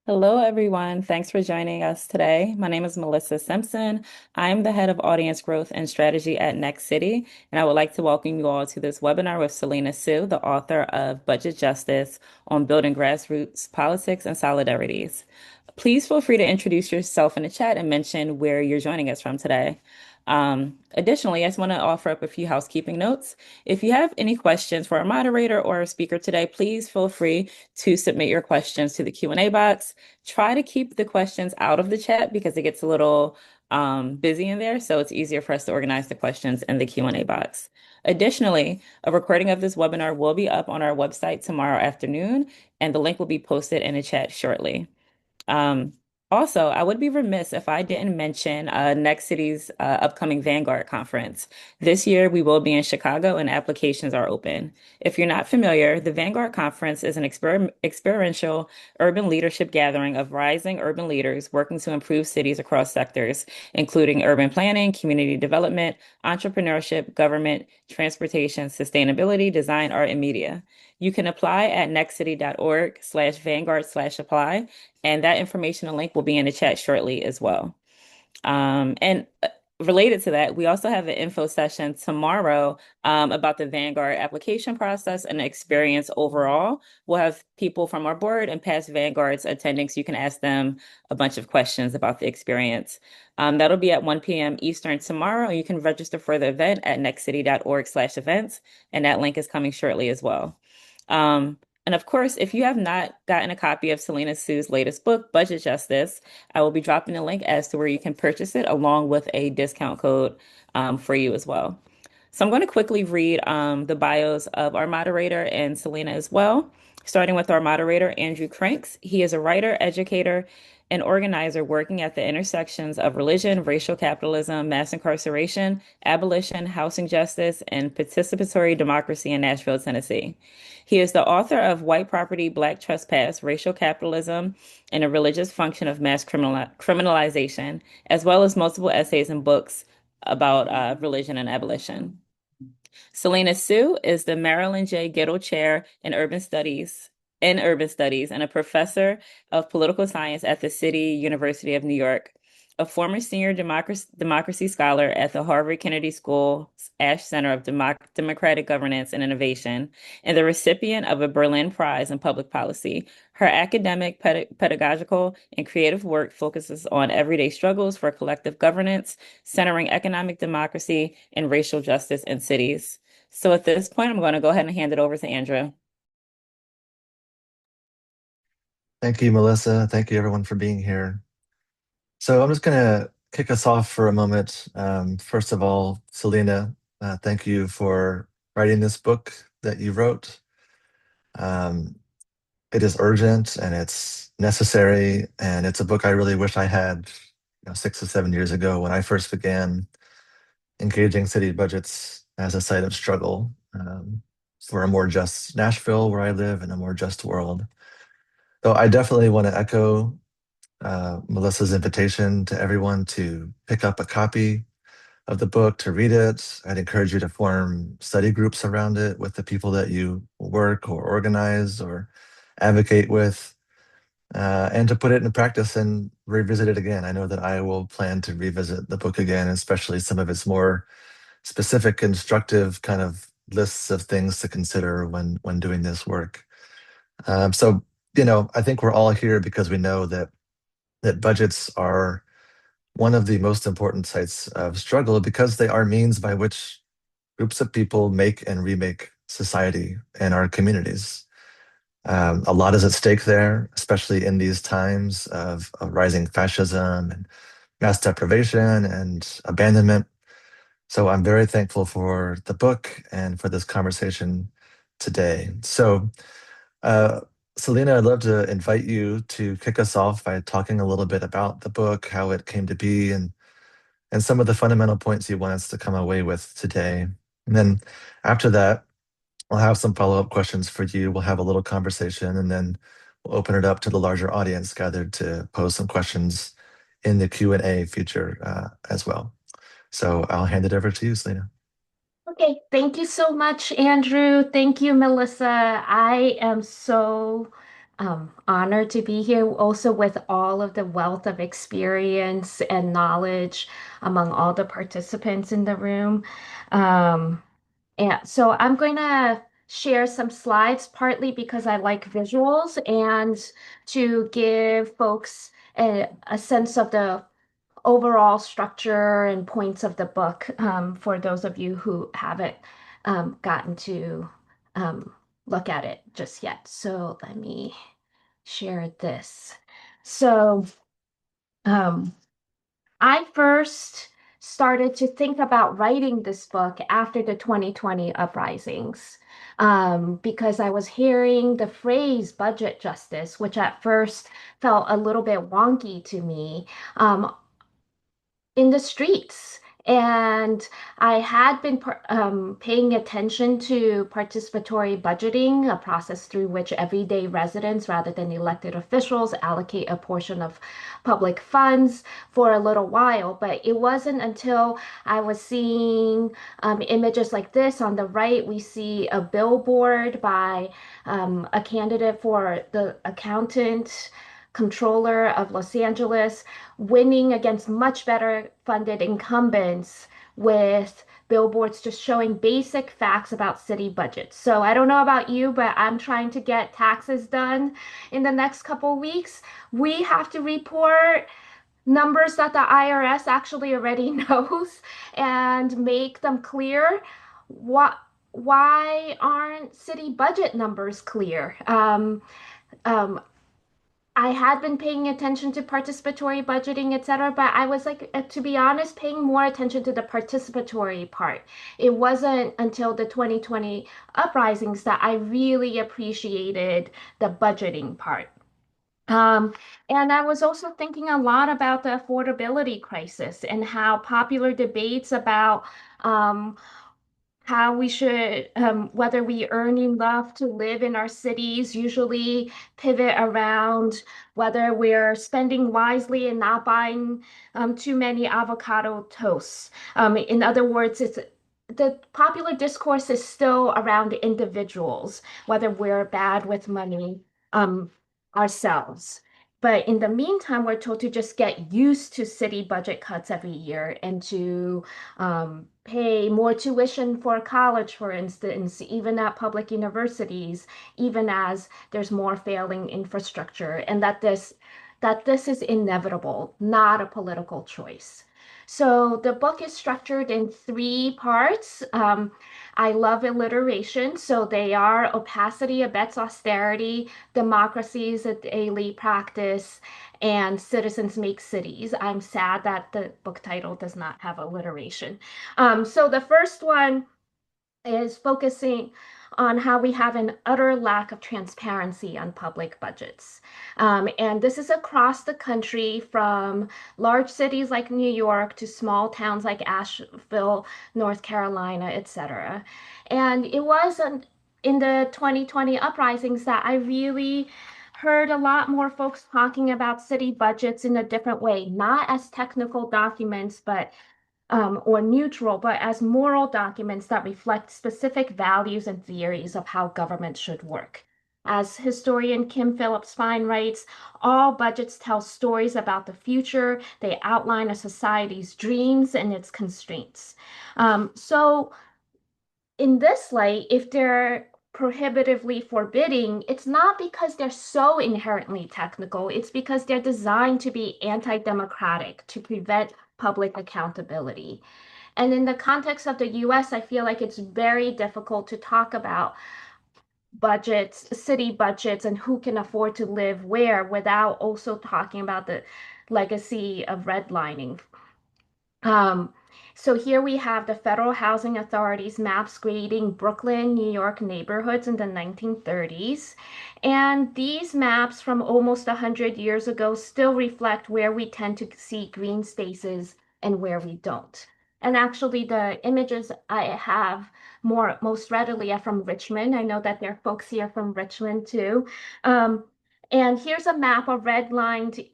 Hello, everyone. Thanks for joining us today. My name is Melissa Simpson. I'm the head of audience growth and strategy at Next City, and I would like to welcome you all to this webinar with Celina Su, the author of Budget Justice on Building Grassroots Politics and Solidarities. Please feel free to introduce yourself in the chat and mention where you're joining us from today. Additionally, I just want to offer up a few housekeeping notes. If you have any questions for our moderator or our speaker today, please feel free to submit your questions to the Q&A box. Try to keep the questions out of the chat because it gets a little busy in there, so it's easier for us to organize the questions in the Q&A box. Additionally, a recording of this webinar will be up on our website tomorrow afternoon, and the link will be posted in the chat shortly. Um, Also, I would be remiss if I didn't mention Next City's upcoming Vanguard conference. This year, we will be in Chicago and applications are open. If you're not familiar, the Vanguard Conference is an experiential urban leadership gathering of rising urban leaders working to improve cities across sectors, including urban planning, community development, entrepreneurship, government, transportation, sustainability, design, art, and media. You can apply at nextcity.org/vanguard/apply, and that information and link will be in the chat shortly as well. And related to that, we also have an info session tomorrow about the Vanguard application process and the experience overall. We'll have people from our board and past Vanguards attending, so you can ask them a bunch of questions about the experience. That'll be at 1 p.m. Eastern tomorrow. You can register for the event at nextcity.org/events, and that link is coming shortly as well. And of course, if you have not gotten a copy of Celina Su's latest book, Budget Justice, I will be dropping a link as to where you can purchase it along with a discount code for you as well. So I'm going to quickly read the bios of our moderator and Celina as well. Starting with our moderator, Andrew Cranks. He is a writer, educator, and organizer working at the intersections of religion, racial capitalism, mass incarceration, abolition, housing justice, and participatory democracy in Nashville, Tennessee. He is the author of White Property, Black Trespass, Racial Capitalism, and a Religious Function of Mass Criminalization, as well as multiple essays and books about religion and abolition. Celina Su is the Marilyn J. Gittle Chair in Urban Studies and a professor of political science at the City University of New York, a former senior democracy scholar at the Harvard Kennedy School's Ash Center of Democratic Governance and Innovation, and the recipient of a Berlin Prize in Public Policy. Her academic, pedagogical, and creative work focuses on everyday struggles for collective governance, centering economic democracy and racial justice in cities. So at this point, I'm going to go ahead and hand it over to Andrew. Thank you, Melissa. Thank you, everyone, for being here. So I'm just going to kick us off for a moment. First of all, Celina, thank you for writing this book that you wrote. It is urgent and it's necessary, and it's a book I really wish I had 6 or 7 years ago when I first began engaging city budgets as a site of struggle for a more just Nashville where I live and a more just world. So I definitely want to echo Melissa's invitation to everyone to pick up a copy of the book, to read it. I'd encourage you to form study groups around it with the people that you work or organize or advocate with, and to put it in practice and revisit it again. I know that I will plan to revisit the book again, especially some of its more specific, instructive kind of lists of things to consider when doing this work. So, I think we're all here because we know that budgets are one of the most important sites of struggle because they are means by which groups of people make and remake society and our communities. A lot is at stake there, especially in these times of rising fascism and mass deprivation and abandonment. So I'm very thankful for the book and for this conversation today. So, uh, Celina, I'd love to invite you to kick us off by talking a little bit about the book, how it came to be, and some of the fundamental points you want us to come away with today. And then after that, I'll have some follow-up questions for you. We'll have a little conversation, and then we'll open it up to the larger audience gathered to pose some questions in the Q&A feature as well. So I'll hand it over to you, Celina. Okay, thank you so much, Andrew. Thank you, Melissa. I am so honored to be here, also with all of the wealth of experience and knowledge among all the participants in the room. Um, and so I'm going to share some slides, partly because I like visuals and to give folks a sense of the overall structure and points of the book for those of you who haven't gotten to um, look at it just yet. So let me share this. So um, I first started to think about writing this book after the 2020 uprisings because I was hearing the phrase budget justice, which at first felt a little bit wonky to me. Um, in the streets. And I had been paying attention to participatory budgeting, a process through which everyday residents, rather than elected officials, allocate a portion of public funds for a little while. But it wasn't until I was seeing images like this. On the right, we see a billboard by a candidate for the accountant controller of Los Angeles, winning against much better funded incumbents with billboards just showing basic facts about city budgets. So I don't know about you, but I'm trying to get taxes done in the next couple weeks. We have to report numbers that the IRS actually already knows and make them clear. What why aren't city budget numbers clear? Um, I had been paying attention to participatory budgeting, etc., but I was like, to be honest, paying more attention to the participatory part. It wasn't until the 2020 uprisings that I really appreciated the budgeting part. Um, and I was also thinking a lot about the affordability crisis and how popular debates about um, how we should, whether we earn enough to live in our cities, usually pivot around whether we're spending wisely and not buying too many avocado toasts. In other words, it's the popular discourse is still around individuals, whether we're bad with money um, ourselves. But in the meantime, we're told to just get used to city budget cuts every year and to pay more tuition for college, for instance, even at public universities, even as there's more failing infrastructure, and that this is inevitable, not a political choice. So the book is structured in three parts. I love alliteration, so they are opacity abets austerity, democracy is a daily practice, and citizens make cities. I'm sad that the book title does not have alliteration. So the first one is focusing on how we have an utter lack of transparency on public budgets. And this is across the country from large cities like New York to small towns like Asheville, North Carolina, etc. And it wasn't in the 2020 uprisings that I really heard a lot more folks talking about city budgets in a different way, not as technical documents, but or neutral, but as moral documents that reflect specific values and theories of how government should work. As historian Kim Phillips Fine writes, all budgets tell stories about the future. They outline a society's dreams and its constraints. So in this light, if they're prohibitively forbidding, it's not because they're so inherently technical, it's because they're designed to be anti-democratic, to prevent public accountability. And in the context of the US, I feel like it's very difficult to talk about budgets, city budgets, and who can afford to live where without also talking about the legacy of redlining. Um, so here we have the Federal Housing Authority's maps grading Brooklyn, New York neighborhoods in the 1930s. And these maps from almost 100 years ago still reflect where we tend to see green spaces and where we don't. And actually, the images I have most readily are from Richmond. I know that there are folks here from Richmond too. Um, and here's a map of redlined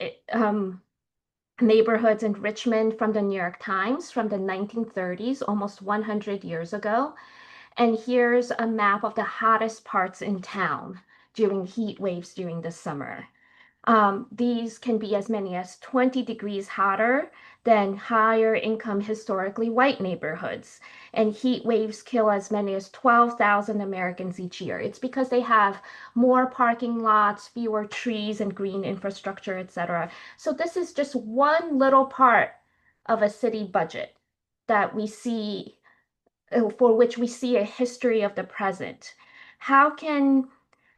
neighborhoods in Richmond from the New York Times from the 1930s, almost 100 years ago. And here's a map of the hottest parts in town. during heat waves during the summer. These can be as many as 20 degrees hotter than higher income historically white neighborhoods. And heat waves kill as many as 12,000 Americans each year. It's because they have more parking lots, fewer trees and green infrastructure, etc. So this is just one little part of a city budget that we see, for which we see a history of the present. How can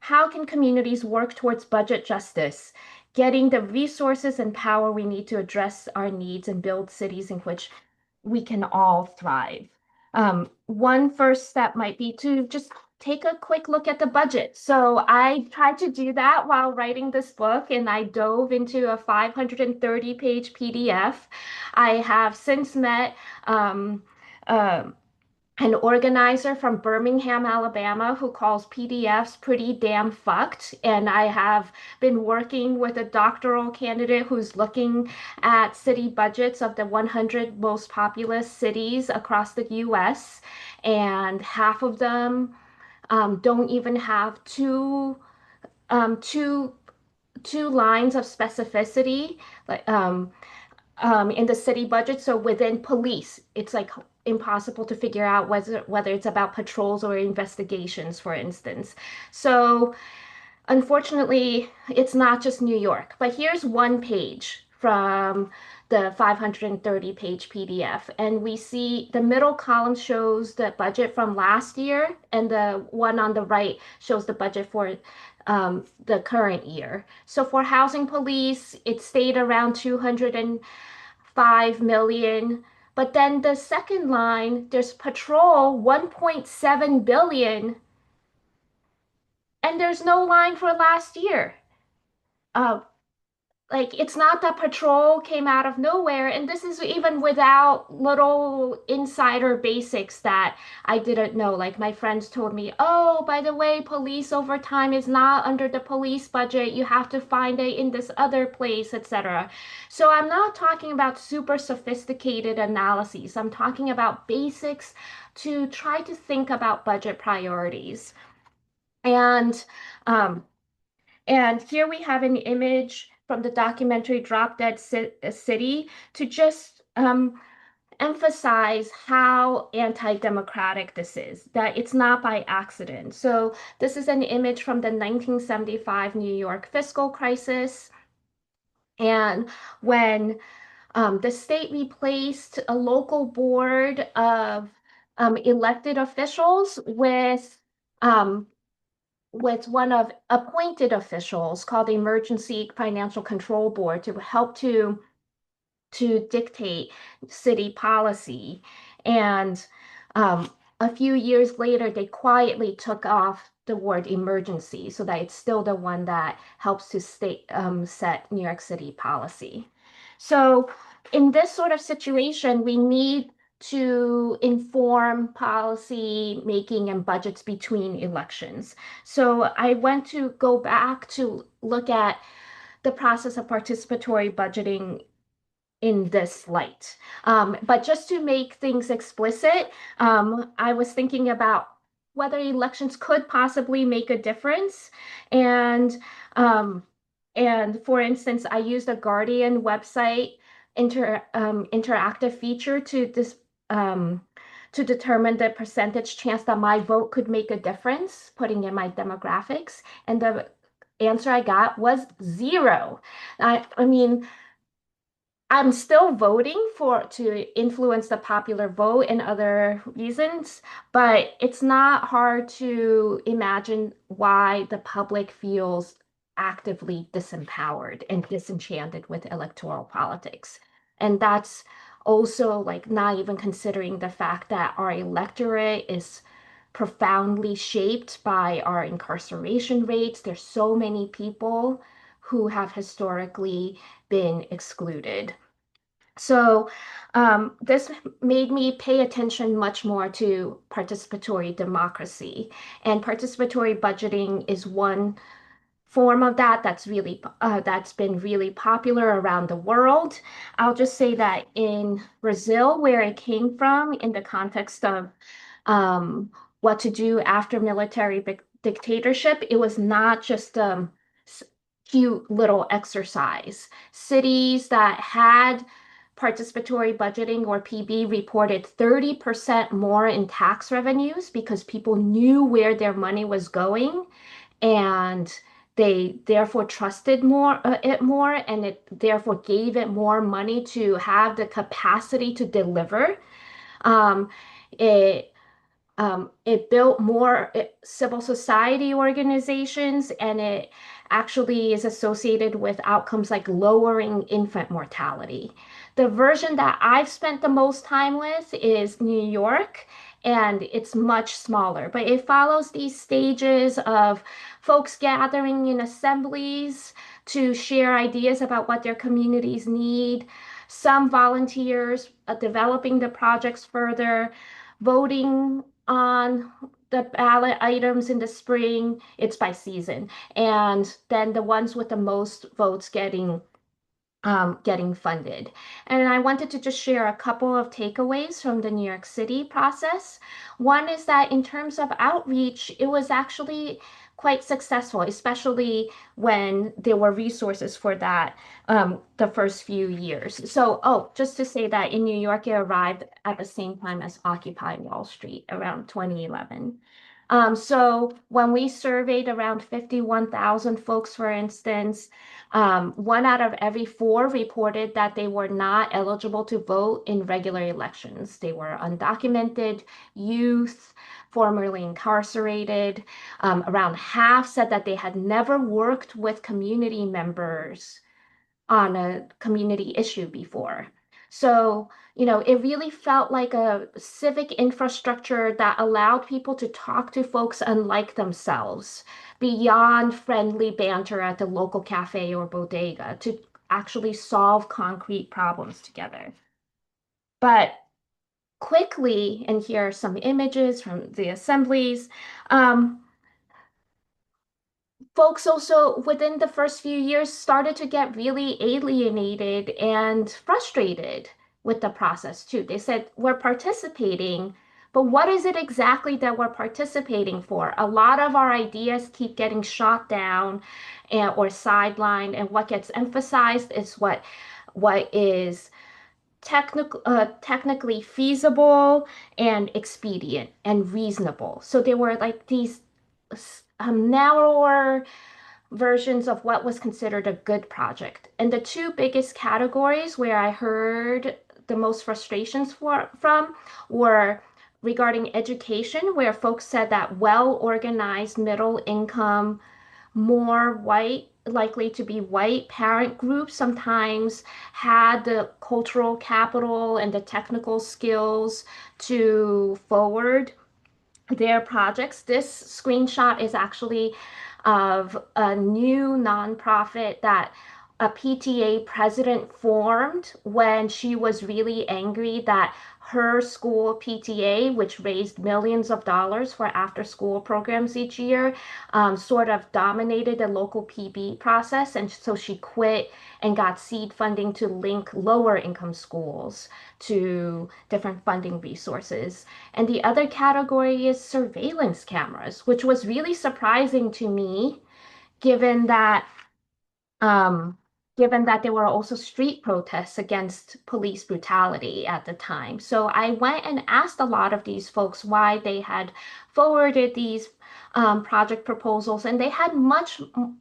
how can communities work towards budget justice, getting the resources and power we need to address our needs and build cities in which we can all thrive? One first step might be to just take a quick look at the budget. So I tried to do that while writing this book, and I dove into a 530-page PDF. I have since met um, uh, an organizer from Birmingham, Alabama, who calls PDFs pretty damn fucked. And I have been working with a doctoral candidate who's looking at city budgets of the 100 most populous cities across the US. And half of them don't even have um, two, two lines of specificity. Like, in the city budget. So within police, it's like impossible to figure out whether it's about patrols or investigations, for instance. So unfortunately, it's not just New York, but here's one page from the 530-page PDF, and we see the middle column shows the budget from last year, and the one on the right shows the budget for the current year. So for housing police, it stayed around 205 million. But then the second line, there's patrol 1.7 billion, and there's no line for last year. Uh, like it's not that patrol came out of nowhere, and this is even without little insider basics that I didn't know. Like my friends told me, oh, by the way, police overtime is not under the police budget. You have to find it in this other place, etc. So I'm not talking about super sophisticated analyses. I'm talking about basics to try to think about budget priorities. And um, and here we have an image from the documentary Drop Dead City to just emphasize how anti-democratic this is, that it's not by accident. So this is an image from the 1975 New York fiscal crisis. And when the state replaced a local board of elected officials um, with one of appointed officials called the Emergency Financial Control Board to help to dictate city policy. And um, a few years later, they quietly took off the word emergency so that it's still the one that helps to set New York City policy. So in this sort of situation, we need to inform policy making and budgets between elections. So I went to go back to look at the process of participatory budgeting in this light. But just to make things explicit, I was thinking about whether elections could possibly make a difference. And um, and for instance, I used a Guardian website interactive feature um, to determine the percentage chance that my vote could make a difference, putting in my demographics. And the answer I got was zero. I mean, I'm still voting for to influence the popular vote and other reasons, but it's not hard to imagine why the public feels actively disempowered and disenchanted with electoral politics. And that's also like not even considering the fact that our electorate is profoundly shaped by our incarceration rates. There's so many people who have historically been excluded. So this made me pay attention much more to participatory democracy. And participatory budgeting is one form of that that's been really popular around the world. I'll just say that in Brazil, where it came from, in the context of um, what to do after military dictatorship, it was not just cute little exercise. Cities that had participatory budgeting or PB reported 30% more in tax revenues because people knew where their money was going and they therefore trusted it more and it therefore gave it more money to have the capacity to deliver. Um, it it built more civil society organizations, and it actually is associated with outcomes like lowering infant mortality. The version that I've spent the most time with is New York, and it's much smaller, but it follows these stages of folks gathering in assemblies to share ideas about what their communities need, some volunteers developing the projects further, voting on the ballot items in the spring. It's by season. And then the ones with the most votes getting funded. And I wanted to just share a couple of takeaways from the New York City process. One is that in terms of outreach, it was actually quite successful, especially when there were resources for that the first few years. So, oh, just to say that in New York, it arrived at the same time as Occupy Wall Street around 2011. So when we surveyed around 51,000 folks, for instance, one out of every four reported that they were not eligible to vote in regular elections. They were undocumented, youth, formerly incarcerated. Around half said that they had never worked with community members on a community issue before. So, it really felt like a civic infrastructure that allowed people to talk to folks unlike themselves, beyond friendly banter at the local cafe or bodega, to actually solve concrete problems together. But quickly, and here are some images from the assemblies. Folks also within the first few years started to get really alienated and frustrated with the process too. They said, we're participating, but what is it exactly that we're participating for? A lot of our ideas keep getting shot down or sidelined, and what gets emphasized is what is technically feasible and expedient and reasonable. So there were like these narrower versions of what was considered a good project. And the two biggest categories where I heard the most frustrations from were regarding education, where folks said that well organized, middle income, more white, likely to be white parent groups sometimes had the cultural capital and the technical skills to forward their projects. This screenshot is actually of a new nonprofit that a PTA president formed when she was really angry that her school PTA, which raised millions of dollars for after school programs each year, sort of dominated the local PB process. And so she quit and got seed funding to link lower income schools to different funding resources. And the other category is surveillance cameras, which was really surprising to me, given that um, given that there were also street protests against police brutality at the time. So I went and asked a lot of these folks why they had forwarded these project proposals, and they had much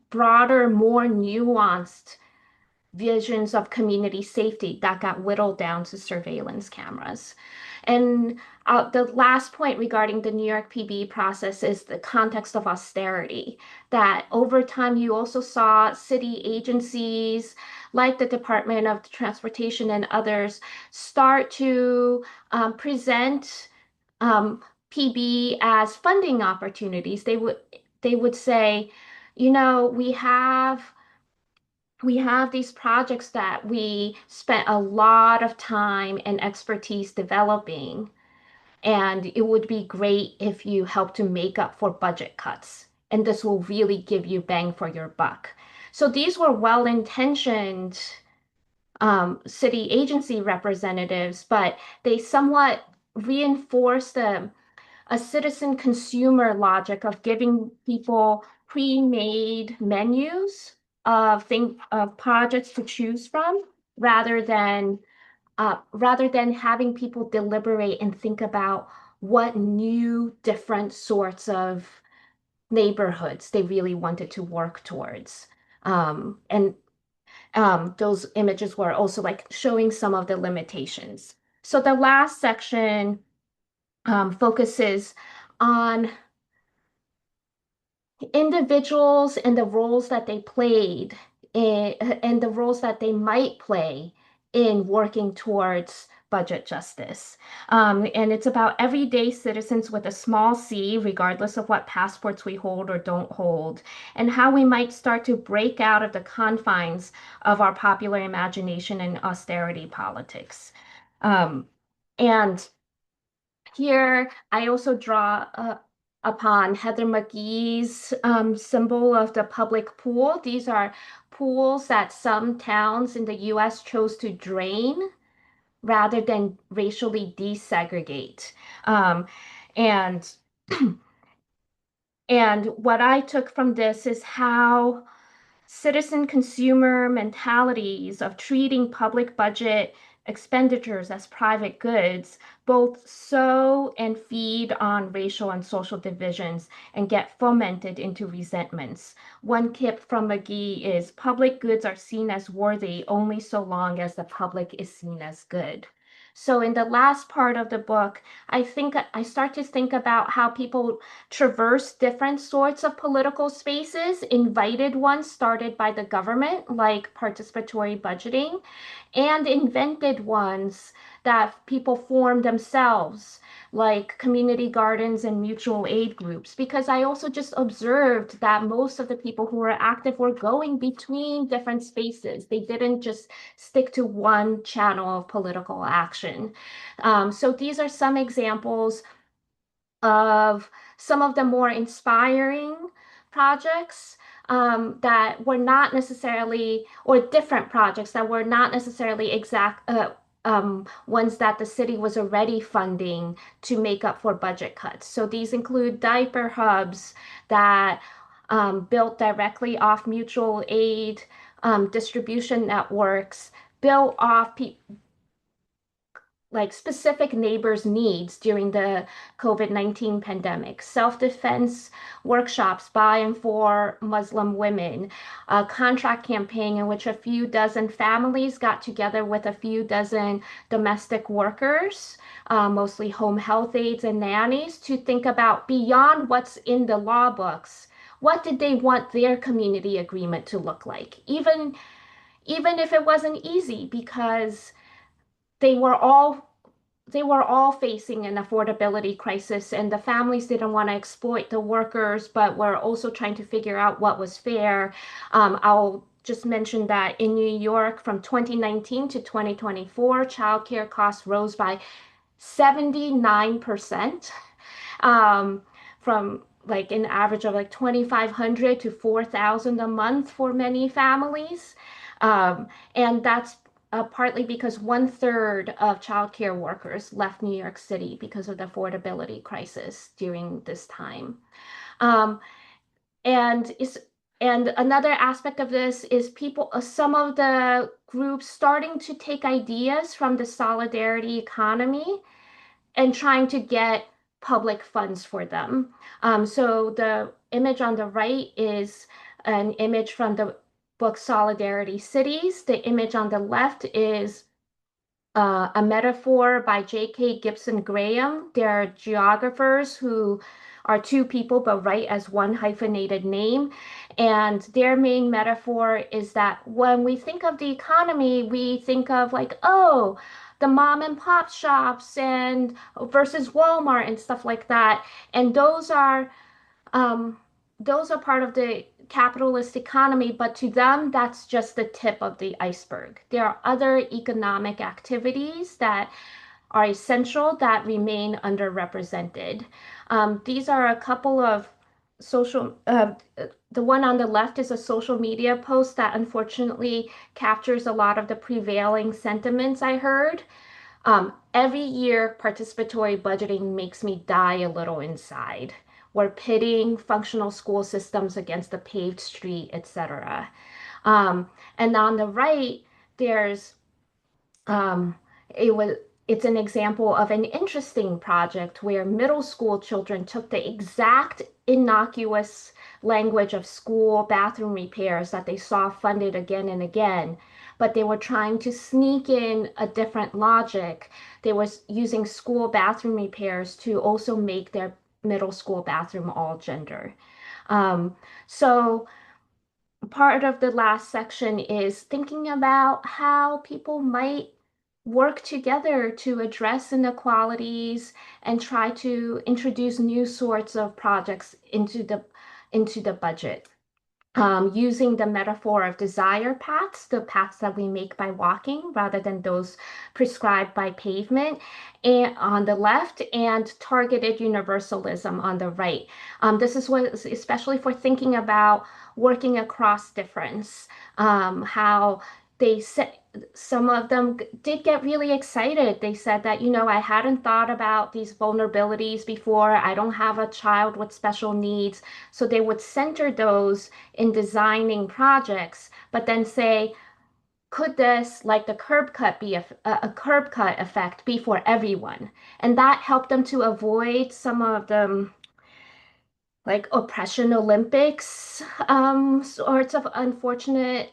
broader, more nuanced visions of community safety that got whittled down to surveillance cameras. And the last point regarding the New York PB process is the context of austerity. That over time, you also saw city agencies like the Department of Transportation and others start to present PB as funding opportunities. They would say, we have these projects that we spent a lot of time and expertise developing, and it would be great if you help to make up for budget cuts. And this will really give you bang for your buck. So these were well-intentioned city agency representatives, but they somewhat reinforced a citizen consumer logic of giving people pre-made menus of projects to choose from rather than rather than having people deliberate and think about what new different sorts of neighborhoods they really wanted to work towards. And those images were also like showing some of the limitations. So the last section focuses on individuals and the roles that they played and the roles that they might play in working towards budget justice. And it's about everyday citizens with a small c, regardless of what passports we hold or don't hold, and how we might start to break out of the confines of our popular imagination and austerity politics. Um, and here, I also draw upon Heather McGee's symbol of the public pool. These are pools that some towns in the US chose to drain rather than racially desegregate. Um, and and what I took from this is how citizen consumer mentalities of treating public budget expenditures as private goods both sow and feed on racial and social divisions and get fomented into resentments. One tip from McGee is public goods are seen as worthy only so long as the public is seen as good. So in the last part of the book, I think I start to think about how people traverse different sorts of political spaces, invited ones started by the government, like participatory budgeting, and invented ones that people form themselves, like community gardens and mutual aid groups. Because I also just observed that most of the people who were active were going between different spaces. They didn't just stick to one channel of political action. So these are some examples of some of the more inspiring projects that were not necessarily, or different projects that were not necessarily ones that the city was already funding to make up for budget cuts. So these include diaper hubs that built directly off mutual aid distribution networks, built off like specific neighbors' needs during the COVID-19 pandemic, self-defense workshops by and for Muslim women, a contract campaign in which a few dozen families got together with a few dozen domestic workers, mostly home health aides and nannies, to think about beyond what's in the law books. What did they want their community agreement to look like? Even if it wasn't easy, because they were all they were all facing an affordability crisis, and the families didn't want to exploit the workers, but were also trying to figure out what was fair. I'll just mention that in New York from 2019 to 2024, childcare costs rose by 79%, um, from like an average of like 2,500 to 4,000 a month for many families. Um, and that's partly because one-third of childcare workers left New York City because of the affordability crisis during this time. Um, and is and another aspect of this is people, some of the groups starting to take ideas from the solidarity economy and trying to get public funds for them. So the image on the right is an image from the book Solidarity Cities. The image on the left is a metaphor by J.K. Gibson Graham. They're geographers who are two people but write as one hyphenated name. And their main metaphor is that when we think of the economy, we think of like, oh, the mom and pop shops and versus Walmart and stuff like that. And um, those are part of the capitalist economy, but to them, that's just the tip of the iceberg. There are other economic activities that are essential that remain underrepresented. These are a couple of social, the one on the left is a social media post that unfortunately captures a lot of the prevailing sentiments I heard. Every year, participatory budgeting makes me die a little inside. We're pitting functional school systems against the paved street, etc. And on the right, there's um, it was it's an example of an interesting project where middle school children took the exact innocuous language of school bathroom repairs that they saw funded again and again, but they were trying to sneak in a different logic. They were using school bathroom repairs to also make their middle school bathroom all gender. So part of the last section is thinking about how people might work together to address inequalities and try to introduce new sorts of projects into the budget, using the metaphor of desire paths, the paths that we make by walking rather than those prescribed by pavement, and on the left, and targeted universalism on the right. This is what, especially for thinking about working across difference, how they said some of them did get really excited. They said that, I hadn't thought about these vulnerabilities before. I don't have a child with special needs. So they would center those in designing projects, but then say, could this, like the curb cut, be a curb cut effect be for everyone? And that helped them to avoid some of the like oppression Olympics sorts of unfortunate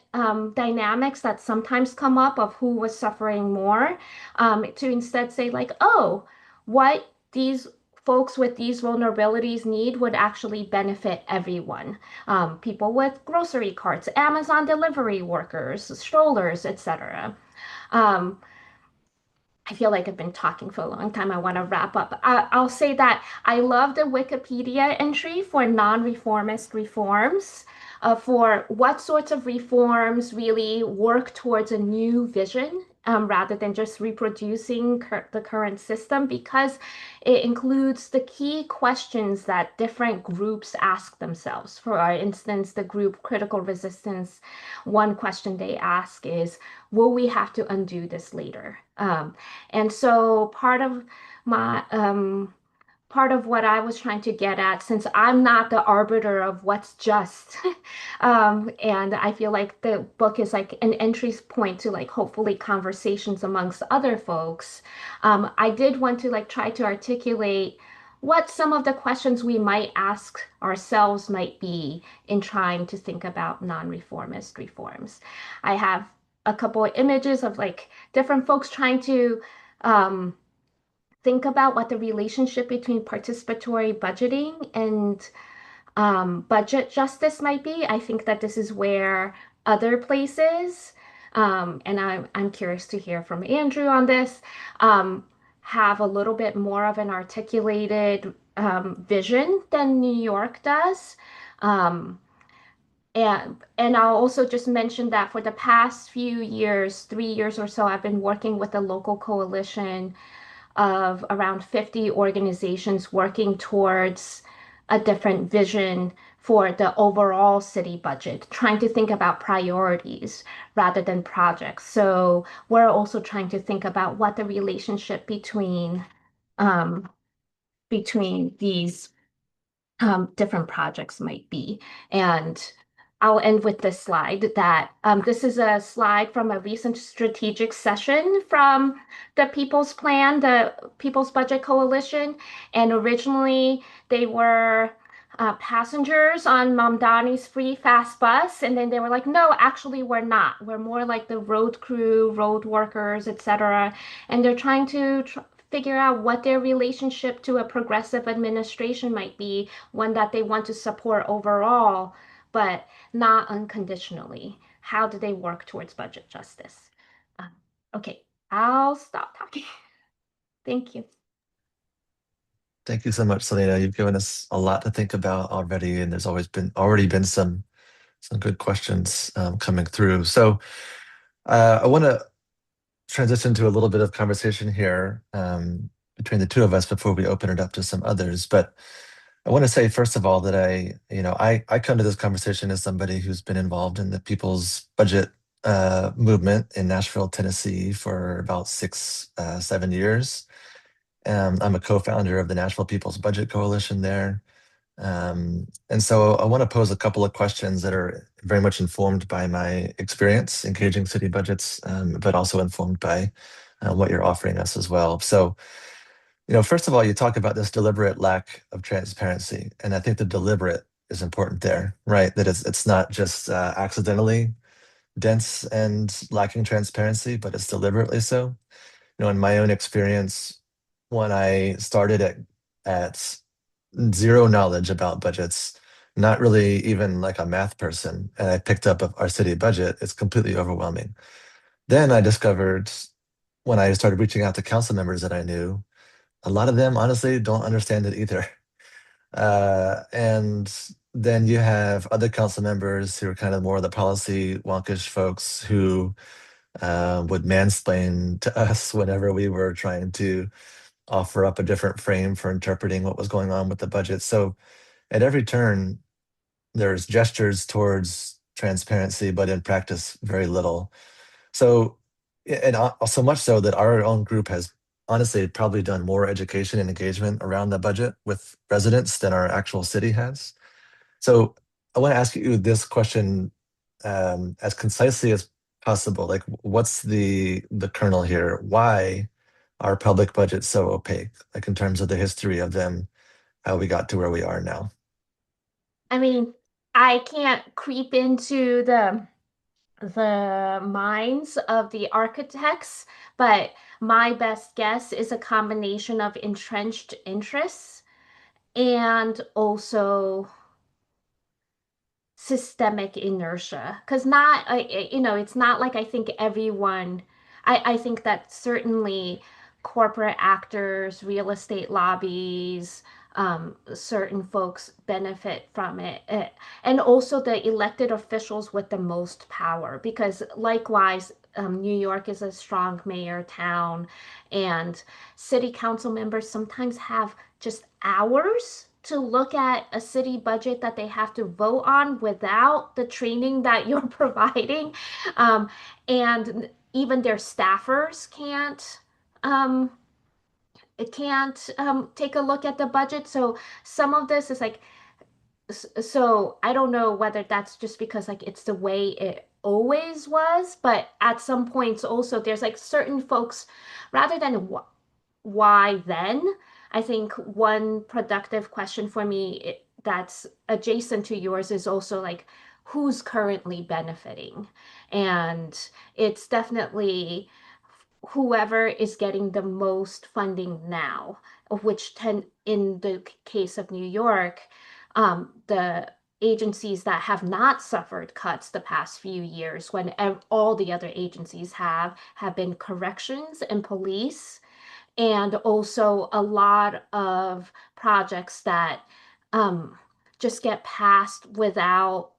dynamics that sometimes come up of who was suffering more, to instead say like, oh, what these folks with these vulnerabilities need would actually benefit everyone. People with grocery carts, Amazon delivery workers, strollers, etc. Um, I feel like I've been talking for a long time. I want to wrap up. I'll say that I love the Wikipedia entry for non-reformist reforms, for what sorts of reforms really work towards a new vision, rather than just reproducing the current system, because it includes the key questions that different groups ask themselves. For instance, the group Critical Resistance, one question they ask is, will we have to undo this later? And so my part of what I was trying to get at, since I'm not the arbiter of what's just, and I feel like the book is like an entry point to like hopefully conversations amongst other folks. I did want to like try to articulate what some of the questions we might ask ourselves might be in trying to think about non-reformist reforms. I have a couple of images of like different folks trying to um, think about what the relationship between participatory budgeting and budget justice might be. I think that this is where other places, and I'm curious to hear from Andrew on this, um, have a little bit more of an articulated vision than New York does. Um, and I'll also just mention that for the past few years, 3 years or so, I've been working with a local coalition of around 50 organizations working towards a different vision for the overall city budget, trying to think about priorities rather than projects. So we're also trying to think about what the relationship um, between these different projects might be. And I'll end with this slide that this is a slide from a recent strategic session from the People's Plan, the People's Budget Coalition. And originally they were passengers on Mamdani's free fast bus. And then they were like, no, actually, we're not. We're more like the road crew, road workers, etc. And they're trying to figure out what their relationship to a progressive administration might be, one that they want to support overall, but not unconditionally. How do they work towards budget justice? Um, okay, I'll stop talking. Thank you. Thank you so much, Celina. You've given us a lot to think about already, and there's already been some good questions coming through. So I want to transition to a little bit of conversation here between the two of us before we open it up to some others. But I want to say first of all that I come to this conversation as somebody who's been involved in the People's Budget movement in Nashville, Tennessee for about 7 years. I'm a co-founder of the Nashville People's Budget Coalition there. And so I want to pose a couple of questions that are very much informed by my experience engaging city budgets, but also informed by what you're offering us as well. So, first of all, you talk about this deliberate lack of transparency, and I think the deliberate is important there, right? That it's not just accidentally dense and lacking transparency, but it's deliberately so. In my own experience, when I started at zero knowledge about budgets, not really even like a math person, and I picked up our city budget, it's completely overwhelming. Then I discovered when I started reaching out to council members that I knew, a lot of them honestly don't understand it either. And then you have other council members who are kind of more of the policy wonkish folks who would mansplain to us whenever we were trying to offer up a different frame for interpreting what was going on with the budget. So at every turn, there's gestures towards transparency, but in practice, very little. So, and so much so that our own group has honestly probably done more education and engagement around the budget with residents than our actual city has. So I want to ask you this question as concisely as possible. Like, what's the kernel here? Why are public budgets so opaque? Like in terms of the history of them, how we got to where we are now. I mean, I can't creep into the minds of the architects, but my best guess is a combination of entrenched interests and also systemic inertia. Because it's not like I think everyone, I think that certainly corporate actors, real estate lobbies, certain folks benefit from it. And also the elected officials with the most power, because likewise, New York is a strong mayor town, and city council members sometimes have just hours to look at a city budget that they have to vote on without the training that you're providing. Um, and even their staffers um, can't take a look at the budget. So some of this is like, so I don't know whether that's just because like it's the way it always was, but at some points also there's like certain folks, rather than why then? I think one productive question for me that's adjacent to yours is also like who's currently benefiting. And it's definitely whoever is getting the most funding now, of which in the case of New York, the agencies that have not suffered cuts the past few years, when all the other agencies have been corrections and police, and also a lot of projects that um, just get passed without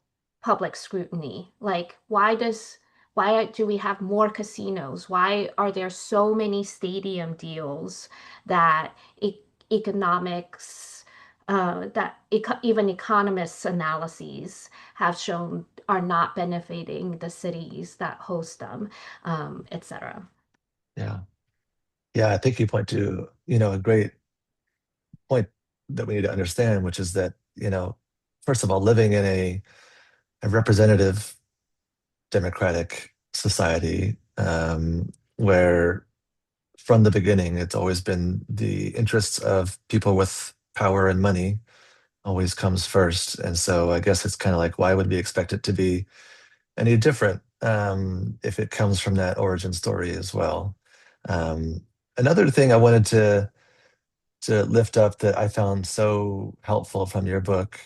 public scrutiny. Like, why do we have more casinos? Why are there so many stadium deals that economics, even economists' analyses have shown are not benefiting the cities that host them, etc. Yeah. Yeah, I think you point to, a great point that we need to understand, which is that, first of all, living in a representative democratic society where from the beginning it's always been the interests of people with power and money always comes first. And so I guess it's kind of like, why would we expect it to be any different if it comes from that origin story as well? Um, Another thing I wanted to lift up that I found so helpful from your book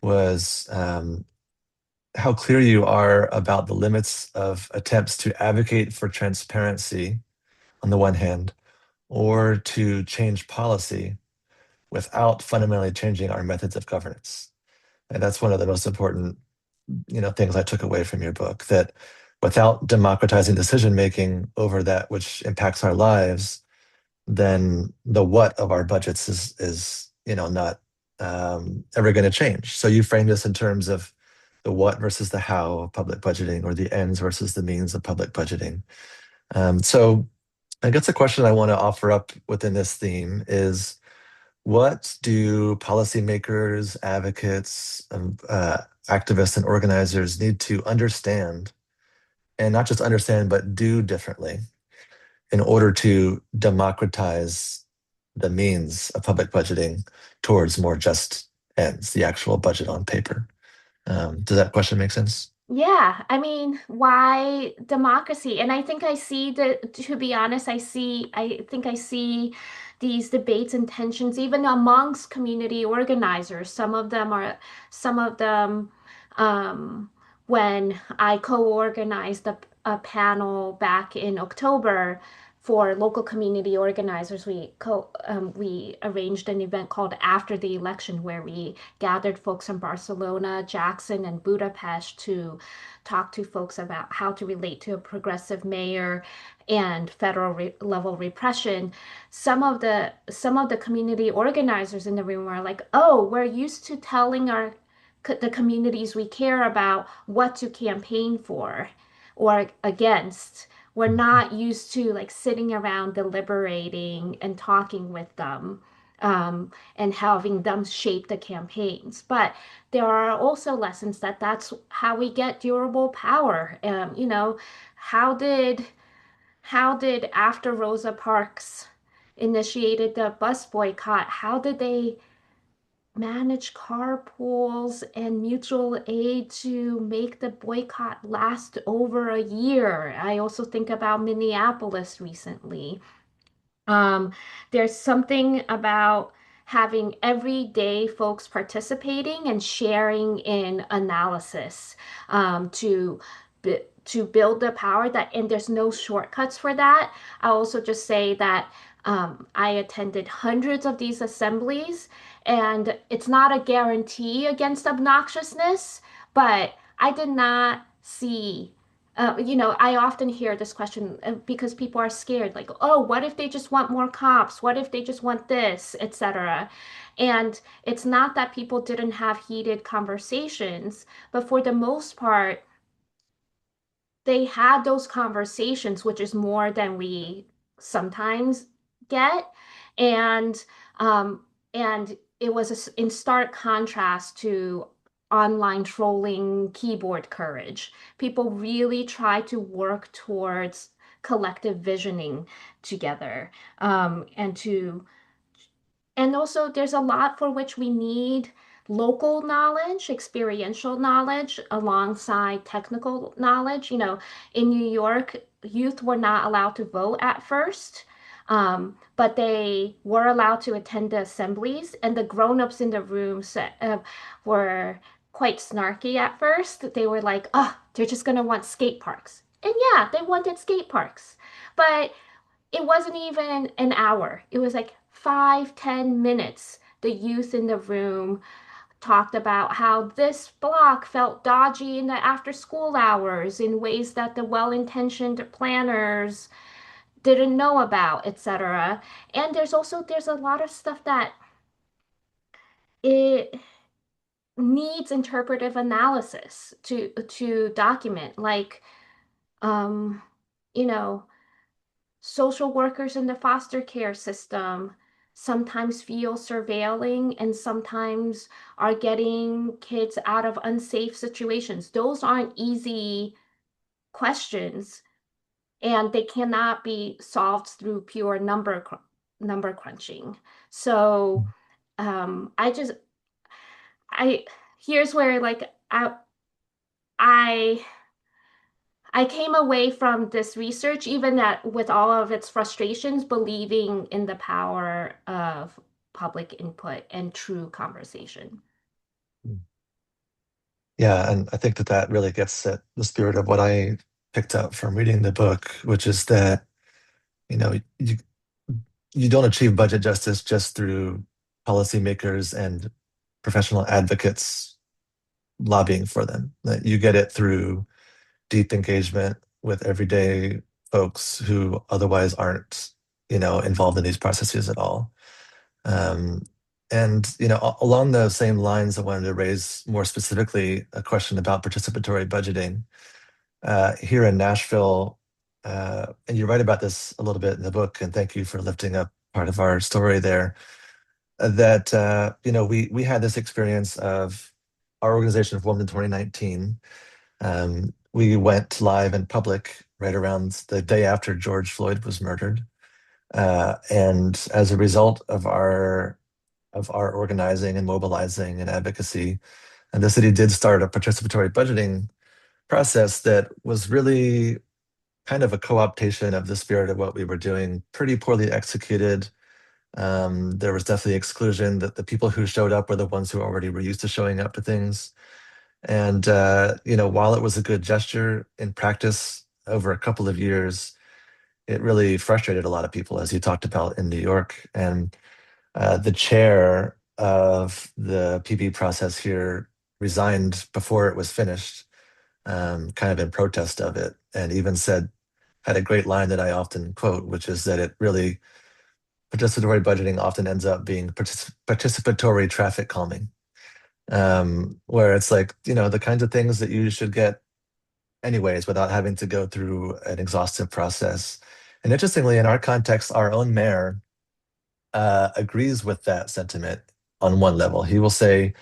was how clear you are about the limits of attempts to advocate for transparency on the one hand, or to change policy without fundamentally changing our methods of governance. And that's one of the most important, things I took away from your book, that without democratizing decision making over that which impacts our lives, then the what of our budgets is not ever going to change. So you frame this in terms of the what versus the how of public budgeting, or the ends versus the means of public budgeting. So I guess the question I want to offer up within this theme is, what do policymakers, advocates, activists, and organizers need to understand, and not just understand, but do differently in order to democratize the means of public budgeting towards more just ends, the actual budget on paper? Does that question make sense? Yeah, I mean, why democracy? And I think I see to be honest, I think I see these debates and tensions even amongst community organizers. Some of them, um, when I co-organized a panel back in October for local community organizers, we arranged an event called After the Election, where we gathered folks from Barcelona, Jackson, and Budapest to talk to folks about how to relate to a progressive mayor and level repression. Some of the community organizers in the room were like, "Oh, we're used to telling the communities we care about what to campaign for or against. We're not used to like sitting around deliberating and talking with them." And having them shape the campaigns. But there are also lessons that that's how we get durable power. How did after Rosa Parks initiated the bus boycott, how did they manage carpools and mutual aid to make the boycott last over a year? I also think about Minneapolis recently. Um, there's something about having everyday folks participating and sharing in analysis to build the power that, and there's no shortcuts for that. I'll also just say that I attended hundreds of these assemblies, and it's not a guarantee against obnoxiousness, but I did not see I often hear this question because people are scared, like, oh, what if they just want more cops? What if they just want this, etc. And it's not that people didn't have heated conversations, but for the most part, they had those conversations, which is more than we sometimes get. And um, and it was in stark contrast to online trolling keyboard courage. People really try to work towards collective visioning together, and to and also, there's a lot for which we need local knowledge, experiential knowledge, alongside technical knowledge. In New York, youth were not allowed to vote at first, but they were allowed to attend the assemblies, and the grown-ups in the room were quite snarky at first. They were like, oh, they're just going to want skate parks. And yeah, they wanted skate parks. But it wasn't even an hour. It was like 5, 10 minutes. The youth in the room talked about how this block felt dodgy in the after school hours in ways that the well-intentioned planners didn't know about, etc. And there's a lot of stuff that it needs interpretive analysis to document, like um, you know, social workers in the foster care system sometimes feel surveilling and sometimes are getting kids out of unsafe situations. Those aren't easy questions, and they cannot be solved through pure number crunching. So I just I here's where like I I came away from this research, even that with all of its frustrations, believing in the power of public input and true conversation. Yeah, and I think that that really gets at the spirit of what I picked up from reading the book, which is that, you know, you don't achieve budget justice just through policymakers and professional advocates lobbying for them. That you get it through deep engagement with everyday folks who otherwise aren't, involved in these processes at all. Um, And along those same lines, I wanted to raise more specifically a question about participatory budgeting. Here in Nashville, and you write about this a little bit in the book, and thank you for lifting up part of our story there. That we had this experience of our organization formed in 2019. We went live in public right around the day after George Floyd was murdered, and as a result of our organizing and mobilizing and advocacy, and the city did start a participatory budgeting process that was really kind of a co-optation of the spirit of what we were doing, pretty poorly executed. There was definitely exclusion that the people who showed up were the ones who already were used to showing up to things. And while it was a good gesture in practice over a couple of years, it really frustrated a lot of people, as you talked about in New York. And the chair of the PB process here resigned before it was finished, kind of in protest of it, and even had a great line that I often quote, which is that it really participatory budgeting often ends up being participatory traffic calming, where it's like, the kinds of things that you should get anyways without having to go through an exhaustive process. And interestingly, in our context, our own mayor agrees with that sentiment on one level. He will say,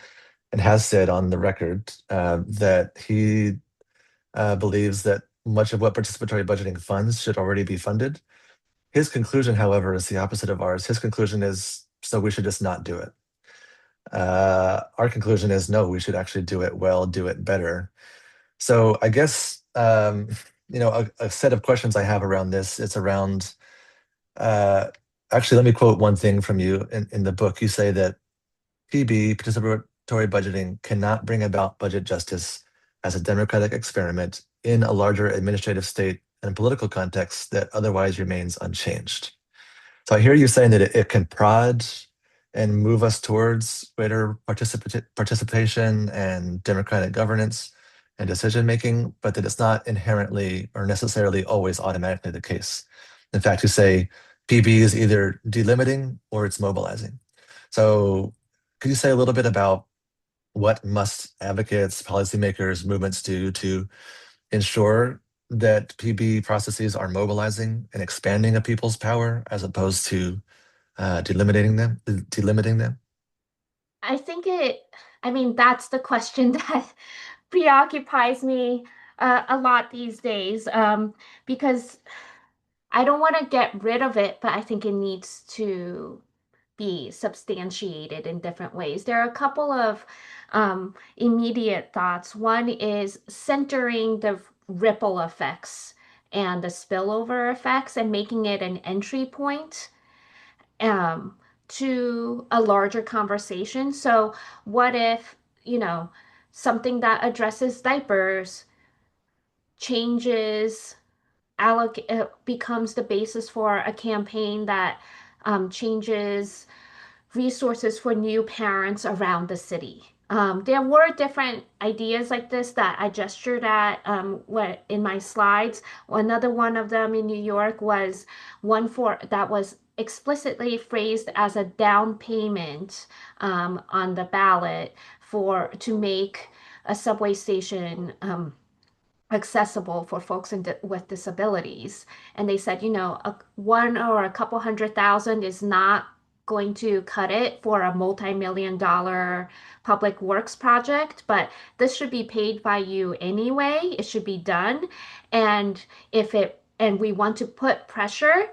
and has said on the record, that he believes that much of what participatory budgeting funds should already be funded. His conclusion, however, is the opposite of ours. His conclusion is, so we should just not do it. Our conclusion is, no, we should actually do it well, do it better. So I guess, a set of questions I have around this, it's around, uh, actually, let me quote one thing from you in the book. You say that PB, participatory budgeting, cannot bring about budget justice as a democratic experiment in a larger administrative state and political context that otherwise remains unchanged. So I hear you saying that it can prod and move us towards greater participation and democratic governance and decision making, but that it's not inherently or necessarily always automatically the case. In fact, you say PB is either delimiting or it's mobilizing. So could you say a little bit about what must advocates, policymakers, movements do to ensure that PB processes are mobilizing and expanding a people's power as opposed to delimiting them? I think I mean, that's the question that preoccupies me a lot these days, because I don't want to get rid of it, but I think it needs to be substantiated in different ways. There are a couple of immediate thoughts. One is centering the ripple effects and the spillover effects and making it an entry point um, to a larger conversation. So, what if, you know, something that addresses diapers changes, becomes the basis for a campaign that changes resources for new parents around the city. There were different ideas like this that I gestured at what in my slides. Another one of them in New York was one for that was explicitly phrased as a down payment on the ballot for to make a subway station accessible for folks with disabilities. And they said, one or a couple $100,000 is not going to cut it for a multi-million-dollar public works project, but this should be paid by you anyway. It should be done. And and we want to put pressure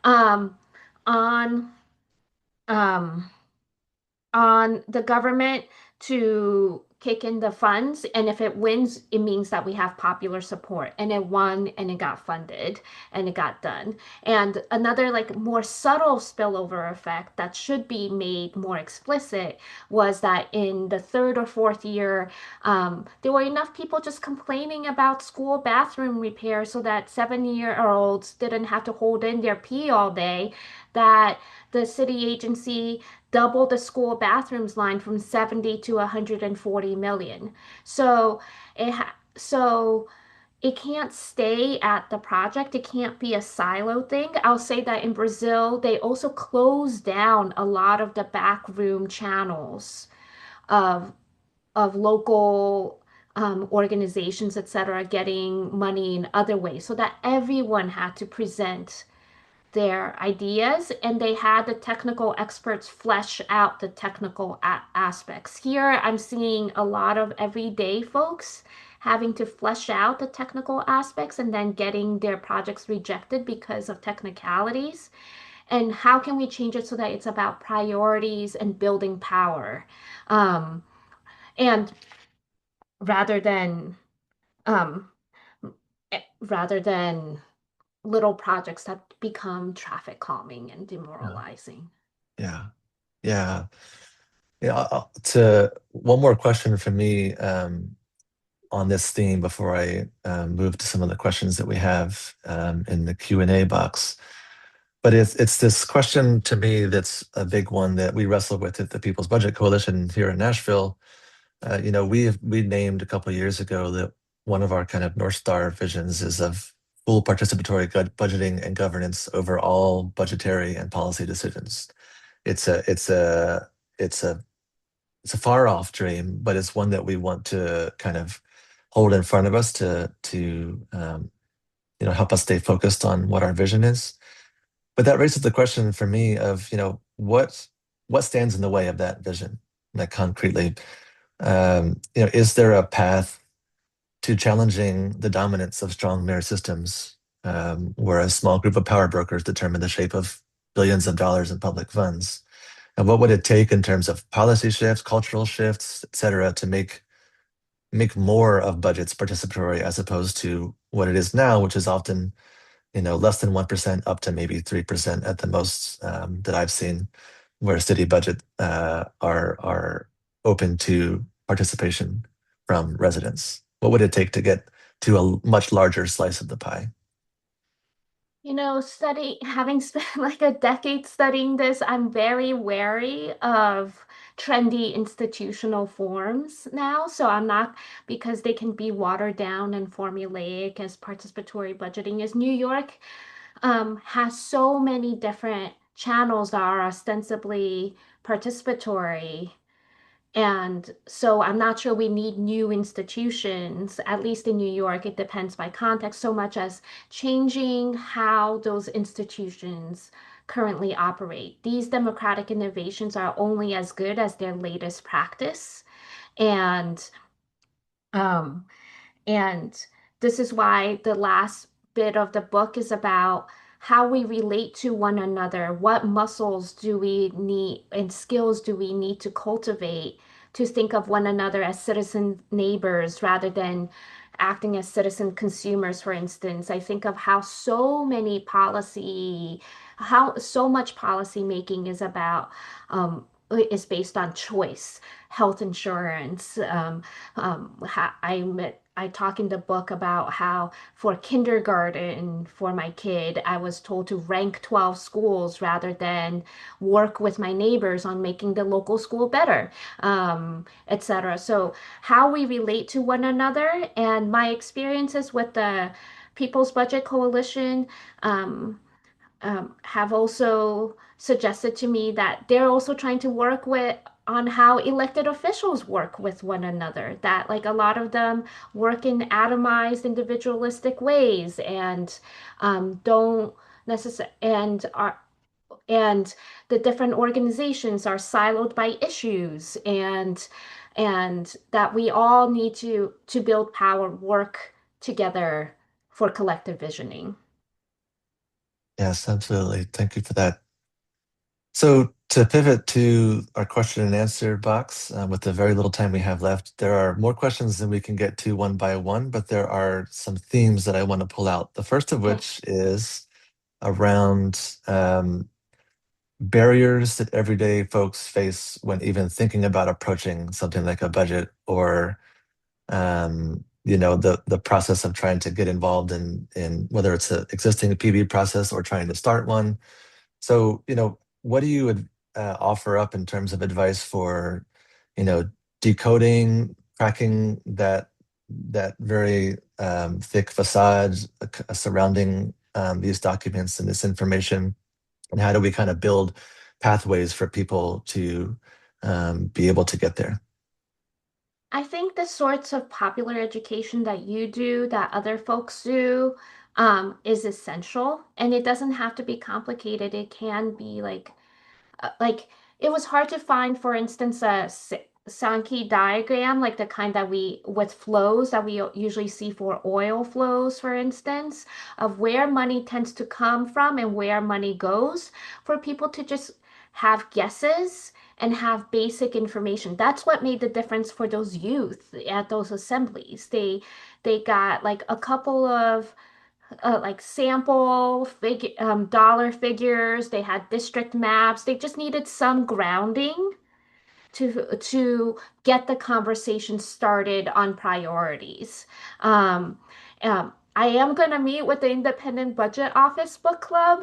um, on um, on the government to kick in the funds. And if it wins, it means that we have popular support. And it won and it got funded and it got done. And another like more subtle spillover effect that should be made more explicit was that in the third or fourth year, there were enough people just complaining about school bathroom repair so that 7-year-olds didn't have to hold in their pee all day, that the city agency doubled the school bathrooms line from 70 to 140 million. So so it can't stay at the project. It can't be a silo thing. I'll say that in Brazil, they also closed down a lot of the backroom channels of local organizations, etc., getting money in other ways, so that everyone had to present their ideas and they had the technical experts flesh out the technical aspects. Here, I'm seeing a lot of everyday folks having to flesh out the technical aspects and then getting their projects rejected because of technicalities. And how can we change it so that it's about priorities and building power? Um, and rather than um, rather than little projects that become traffic calming and Yeah. demoralizing. Yeah. Yeah. Yeah. To one more question from me on this theme before I move to some of the questions that we have in the Q&A box. But it's this question to me that's a big one that we wrestle with at the People's Budget Coalition here in Nashville. We named a couple of years ago that one of our kind of North Star visions is of full participatory budgeting and governance over all budgetary and policy decisions. It's a it's a it's a it's a far off dream, but it's one that we want to kind of hold in front of us to help us stay focused on what our vision is. But that raises the question for me of, what stands in the way of that vision, like concretely. Is there a path to challenging the dominance of strong mirror systems, where a small group of power brokers determine the shape of billions of dollars in public funds? And what would it take in terms of policy shifts, cultural shifts, et cetera, to make more of budgets participatory as opposed to what it is now, which is often less than 1% up to maybe 3% at the most, that I've seen, where city budget are open to participation from residents. What would it take to get to a much larger slice of the pie? Having spent like a decade studying this, I'm very wary of trendy institutional forms now. So I'm not, because they can be watered down and formulaic as participatory budgeting is. New York has so many different channels that are ostensibly participatory, and so I'm not sure we need new institutions, at least in New York. It depends by context, so much as changing how those institutions currently operate. These democratic innovations are only as good as their latest practice. And um, and this is why the last bit of the book is about how we relate to one another. What muscles do we need and skills do we need to cultivate to think of one another as citizen neighbors rather than acting as citizen consumers, for instance. I think of how so much policy making is about is based on choice, health insurance. I talk in the book about how for kindergarten for my kid, I was told to rank 12 schools rather than work with my neighbors on making the local school better, etc. So how we relate to one another and my experiences with the People's Budget Coalition, um, have also suggested to me that they're also trying to work with on how elected officials work with one another, that like a lot of them work in atomized individualistic ways and don't necessarily and the different organizations are siloed by issues, and that we all need to build power, work together for collective visioning. Yes, absolutely. Thank you for that. So to pivot to our question and answer box, with the very little time we have left, there are more questions than we can get to one by one, but there are some themes that I want to pull out. The first of Okay. which is around barriers that everyday folks face when even thinking about approaching something like a budget, or the process of trying to get involved in whether it's an existing PB process or trying to start one. So, what do you offer up in terms of advice for, decoding, cracking that very thick facades surrounding these documents and this information? And how do we kind of build pathways for people to be able to get there? I think the sorts of popular education that you do, that other folks do, is essential. And it doesn't have to be complicated. It can be like it was hard to find, for instance, a Sankey diagram, like the kind that we with flows that we usually see for oil flows, for instance, of where money tends to come from and where money goes, for people to just have guesses and have basic information. That's what made the difference for those youth at those assemblies. They got like a couple of like dollar figures. They had district maps. They just needed some grounding to get the conversation started on priorities. Um, I am going to meet with the Independent Budget Office Book Club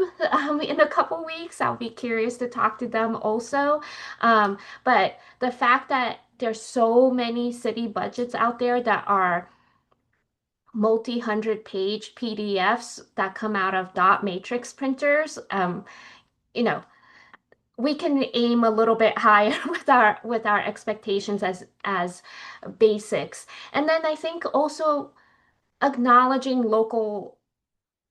in a couple weeks. I'll be curious to talk to them also. But the fact that there's so many city budgets out there that are multi-hundred page PDFs that come out of dot matrix printers, you know, we can aim a little bit higher with our expectations as basics. And then I think also acknowledging local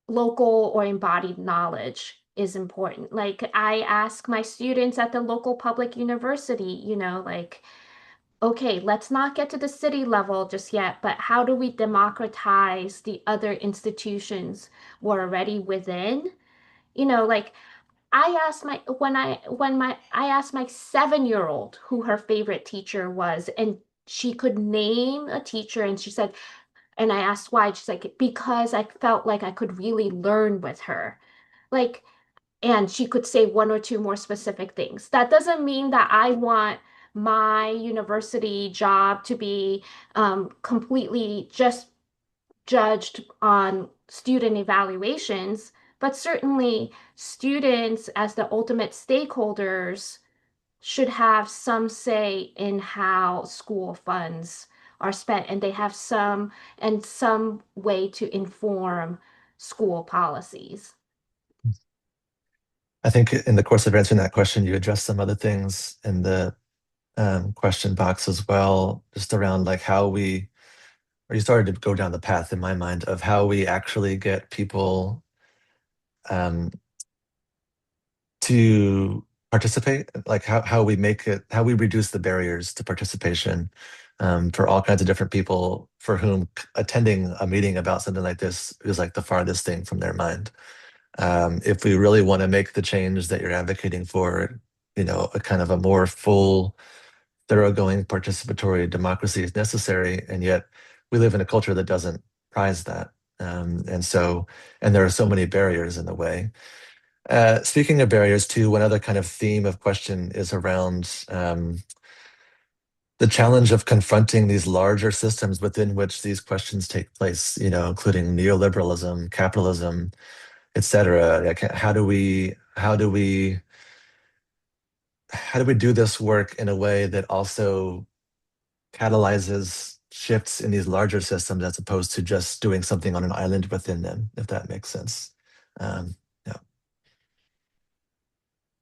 or embodied knowledge is important. Like I ask my students at the local public university, like, okay, let's not get to the city level just yet, but how do we democratize the other institutions we're already within? Like I asked my when I asked my 7-year-old who her favorite teacher was, and she could name a teacher, and she said, and I asked why, she's like, because I felt like I could really learn with her. Like, and she could say one or two more specific things. That doesn't mean that I want my university job to be completely just judged on student evaluations, but certainly students, as the ultimate stakeholders, should have some say in how school funds are spent, and they have some way to inform school policies. I think in the course of answering that question, you addressed some other things in the question box as well, just around like how we, or you started to go down the path in my mind of how we actually get people um, to participate, like how we make it, how we reduce the barriers to participation for all kinds of different people for whom attending a meeting about something like this is like the farthest thing from their mind. If we really want to make the change that you're advocating for, a kind of a more full, thoroughgoing participatory democracy is necessary, and yet we live in a culture that doesn't prize that. And there are so many barriers in the way. Speaking of barriers, too, one other kind of theme of question is around the challenge of confronting these larger systems within which these questions take place, including neoliberalism, capitalism, et cetera. Like, how do we do this work in a way that also catalyzes shifts in these larger systems as opposed to just doing something on an island within them, if that makes sense? Yeah.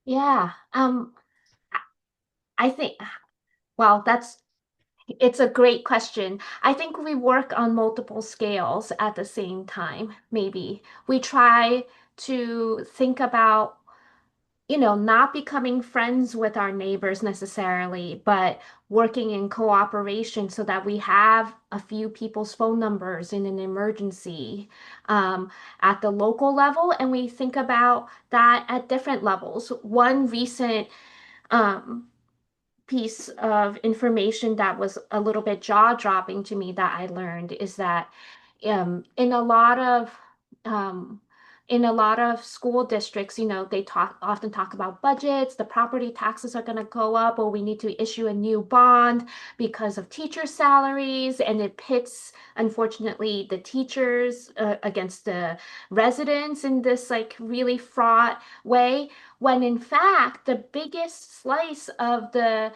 Yeah. I think, well, it's a great question. I think we work on multiple scales at the same time, maybe. We try to think about, not becoming friends with our neighbors necessarily, but working in cooperation so that we have a few people's phone numbers in an emergency at the local level. And we think about that at different levels. One recent um, piece of information that was a little bit jaw-dropping to me that I learned is that um, in a lot of um, in a lot of school districts, they often talk about budgets, the property taxes are going to go up, or we need to issue a new bond because of teacher salaries, and it pits, unfortunately, the teachers against the residents in this like really fraught way, when in fact the biggest slice of the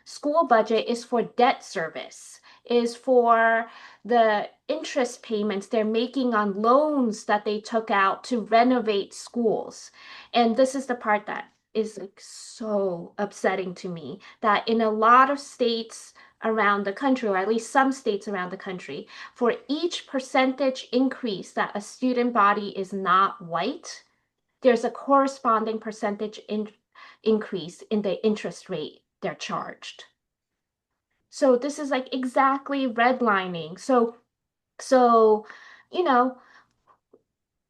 school budget is for debt service. is for the interest payments they're making on loans that they took out to renovate schools. And this is the part that is like so upsetting to me, that in a lot of states around the country, or at least some states around the country, for each percentage increase that a student body is not white, there's a corresponding percentage increase in the interest rate they're charged. So this is like exactly redlining. So, you know,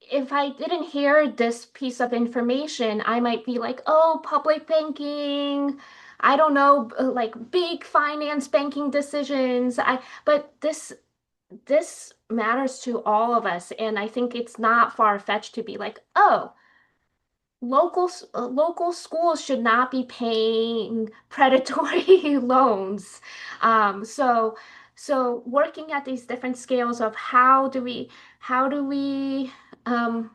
if I didn't hear this piece of information, I might be like, oh, public banking, I don't know, like big finance banking decisions. But this matters to all of us, and I think it's not far-fetched to be like, oh, local schools should not be paying predatory loans. So working at these different scales of how do we um,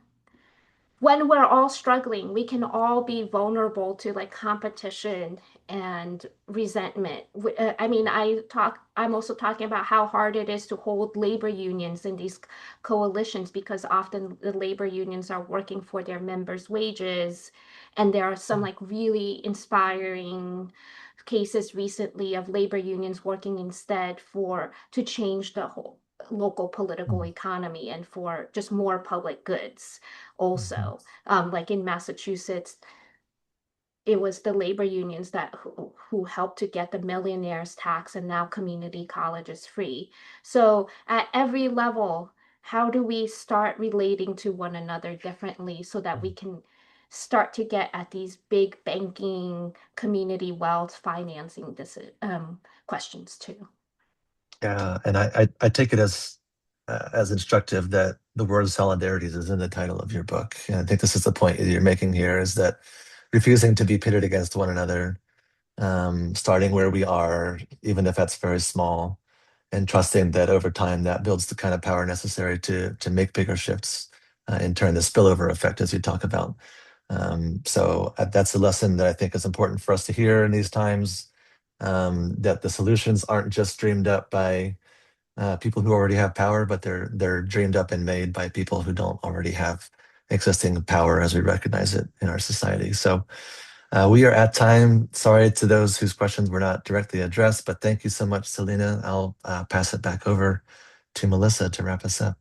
when we're all struggling, we can all be vulnerable to like competition and resentment. I mean, I'm also talking about how hard it is to hold labor unions in these coalitions, because often the labor unions are working for their members' wages. And there are some like really inspiring cases recently of labor unions working instead for to change the whole local political Mhm. economy and for just more public goods Mhm. also. Like in Massachusetts, it was the labor unions that who helped to get the millionaires tax, and now community college is free. So at every level, how do we start relating to one another differently so that we can start to get at these big banking, community wealth financing questions too? Yeah, and I take it as instructive that the word solidarities is in the title of your book. And I think this is the point that you're making here, is that refusing to be pitted against one another, starting where we are, even if that's very small, and trusting that over time that builds the kind of power necessary to make bigger shifts, in turn, the spillover effect, as you talk about. So that's a lesson that I think is important for us to hear in these times, that the solutions aren't just dreamed up by people who already have power, but they're dreamed up and made by people who don't already have existing power as we recognize it in our society. So we are at time. Sorry to those whose questions were not directly addressed, but thank you so much, Celina. I'll pass it back over to Melissa to wrap us up.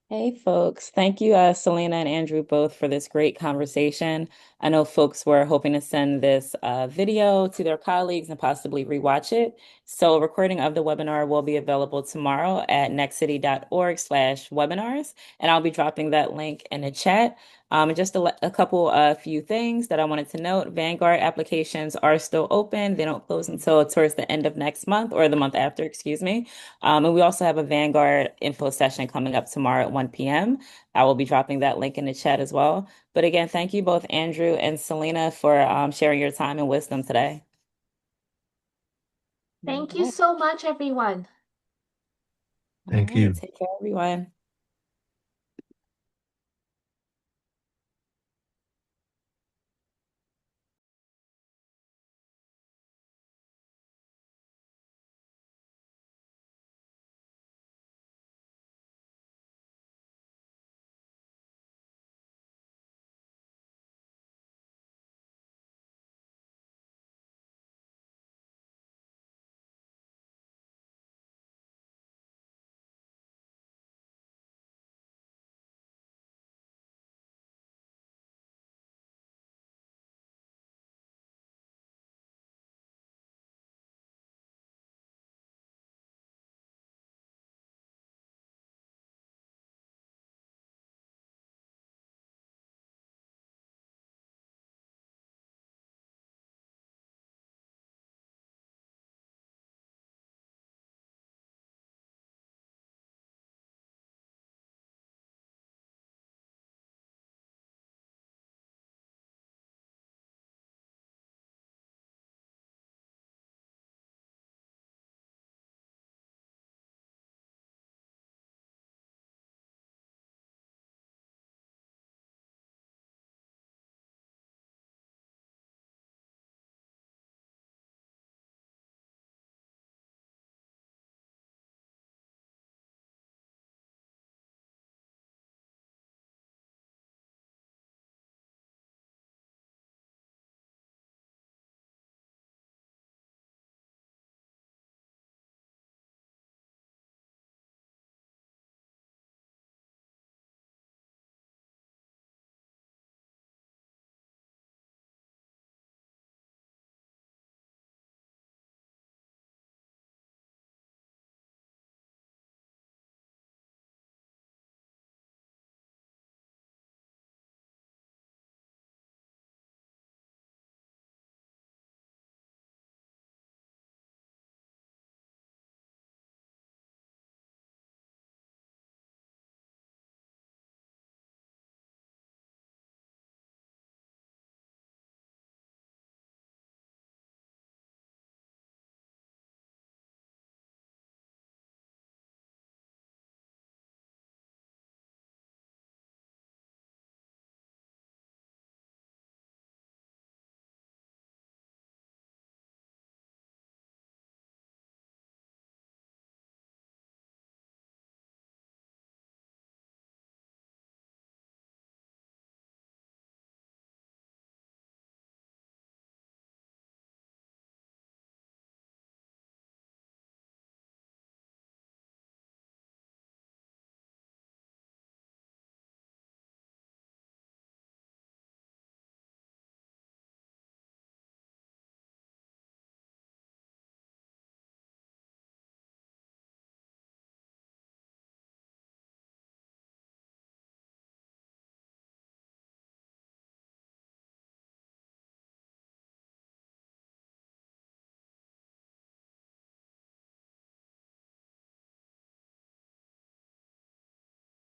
Hey, folks. Thank you, Selena and Andrew, both for this great conversation. I know folks were hoping to send this video to their colleagues and possibly rewatch it. So a recording of the webinar will be available tomorrow at nextcity.org/webinars, and I'll be dropping that link in the chat. And just a couple few things that I wanted to note. Vanguard applications are still open. They don't close until towards the end of next month, or the month after, excuse me. And we also have a Vanguard info session coming up tomorrow at 1 p.m. I will be dropping that link in the chat as well. But again, thank you both, Andrew and Selena, for sharing your time and wisdom today. All Thank you right. so much, everyone. All Thank right. you. Take care, everyone.